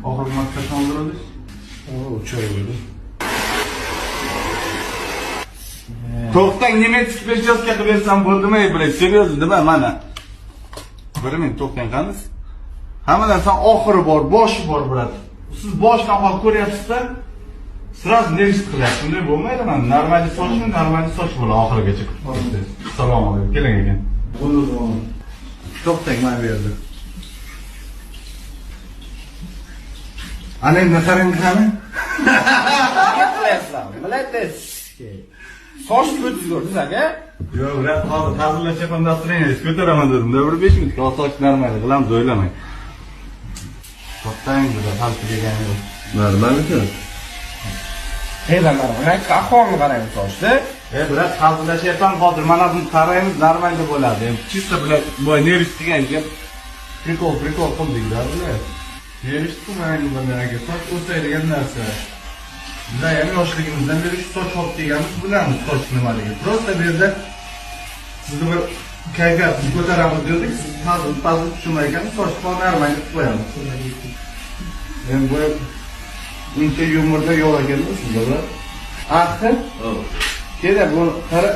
Oxirgi marta qachon oldirdingiz? 3 oy bo'ldi. To'xtang, nemetik prическа qilib bersam bo'ldimi, блядь, seryozni nima mana. Bir minut to'xtang qamiz. Hamma narsa oxiri bor, boshi bor, brat. Siz boshdan olib ko'ryapsiz-da, sraz nervist qilyapsiz. Bunday bo'lmaydi, mana normal sochmi, normal soch bo'la oxirigacha. Assalomu alaykum. Keling ekan. To'xtang, mana bu yerda. Ana endi qarang qani? Qilyapsizlar. Молодец. Soch ko'tsiz ko'rdingiz aka? Yo'q, brat, hozir hazırlashyapman, настроение ko'taraman dedim. Bir 5 minutga soch normal qilamiz, o'ylamang. To'xtang, bular hal qilgan yo'q. Normalmi-ku? Mana ahvolni qarang sochni. Brat, hazırlashyapman hozir. Mana buni qaraymiz, normalda bo'ladi. Чисто, блядь, boy nervist degan gap. Prikol qildik-da, bular. Nervist qilmaydi bundan aka. Soch o'saydigan narsa. Bizlar ham yoshligimizdan beri shu soch olib kelganmiz, bilamiz soch nimaligi. Просто bu yerda sizni bir kayfiyatni ko'taramiz dedik, siz fazla tushunmaygan sochni normal qilib qo'yamiz. Men bu uncha yumurda yo'q ekan-da sizlar. Axi? Kerak, bu qara,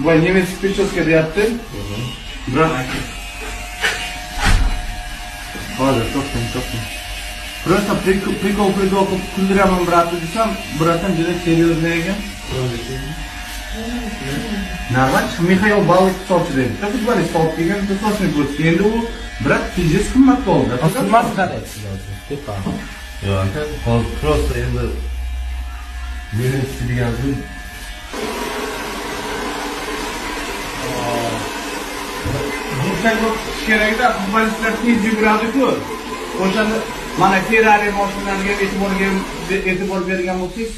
bu nemetik prическа deyapti. Biroq hozir to'xtang. Просто прикол kuldiraman bratni desam, bratdan juda серьезный ekan. Normal, Mixail Balik sochi deydi. Futbolist olib kelgan sochni ko'rdi. Endi u brat fiziz qimmat bo'ldi. Qimmat qaraysiz hozir. Tepa. Yo'q aka, hozir просто endi meni degan so'z. Bunday bo'lish kerak-da, futbolistlar tez yuguradi-ku. O'shanda mana Ferrari mashinalariga e'tibor bergan bo'lsangiz,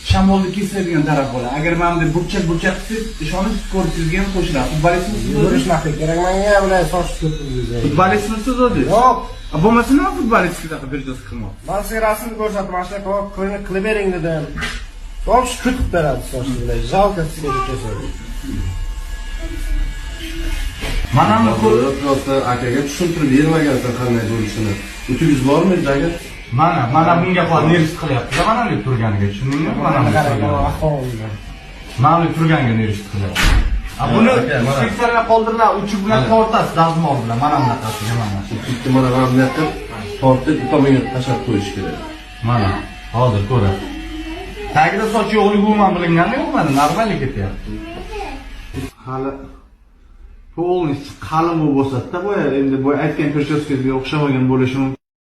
shamolni kesadigan taraf bo'ladi. Agar mana bunday burchak qilsangiz, ishonib ko'rishingiz ham qo'shiladi. Futbolistmisiz? Yurishmaslik kerak menga, bular soch ko'pingiz. Futbolistmisiz o'zi? Yo'q. Bo'lmasa nima futbolistga prическа qilmoq? Men sizga rasmni ko'rsatdim, mana qilib bering dedim. Soch ko'tib beradi sochni bular. Жалко sizga kesadi. Mana bu просто akaga tushuntirib bermagansan qanday bo'lishini. Utingiz bormi aka? Mana bunga hozir nervist qilyapti. Mana bu turganiga tushundingmi? Mana bu ahvolni. Mana bu turganiga nervist qilyapti. Buni seksarga qoldirlar, uchi bilan tortasiz, dazmol bilan. Mana bunaqasiga mana. Bitta mana bunday qilib tortib tomonga tashlab qo'yish kerak. Mana hozir ko'rasiz. Tagida soch yo'qligi umuman bilinganda yo'q, mana normal ketyapti. Hali polniy qalin bo'lsa-da, bu endi bu aytgan prическаga o'xshamagan bo'lishi mumkin.